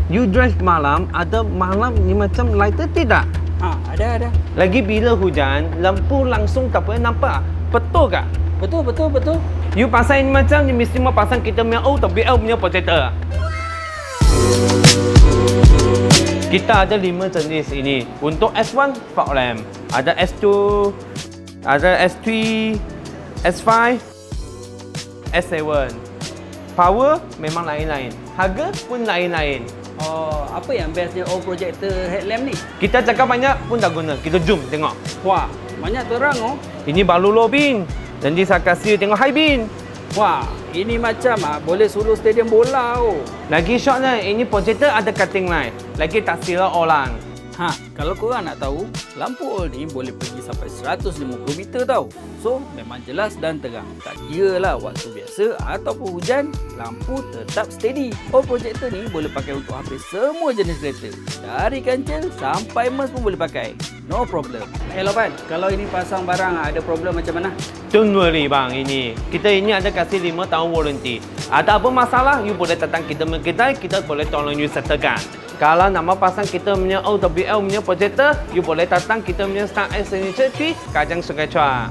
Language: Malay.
You drive malam, ada malam ni macam lighter tidak? Ada. Lagi bila hujan, lampu langsung tak boleh nampak. Betul tak? Betul. You pasang ini macam, you mesti mau pasang kita punya OWL punya projector. Kita ada 5 jenis ini. Untuk S1, fog lamp. Ada S2, ada S3, S5, S7. Power memang lain-lain. Harga pun lain-lain. Oh, apa yang bestnya projector headlamp ni? Kita cakap banyak pun tak guna. Kita zoom tengok. Wah, banyak terang oh. Ini baru low bin. Nanti saya kasih tengok high bin. Wah, ini macam boleh suluh stadium bola oh. Lagi shotnya, ini projector ada cutting line. Lagi tak silap orang. Kalau korang nak tahu, lampu OL ni boleh pergi sampai 150 meter tau. So, memang jelas dan terang. Tak kira lah waktu biasa ataupun hujan, lampu tetap steady. OL projector ni boleh pakai untuk hampir semua jenis kereta. Dari kancil sampai Merc pun boleh pakai. No problem. Lopan, kalau ini pasang barang ada problem macam mana? Don't worry bang, kita ini ada kasih 5 tahun warranty. Ada apa masalah, you boleh datang kita punya kedai, kita boleh tolong you settlekan. Kalau nak mau pasang kita punya OWL punya projector, you boleh datang kita punya Star Signature Tree, Kajang Sungai Chua.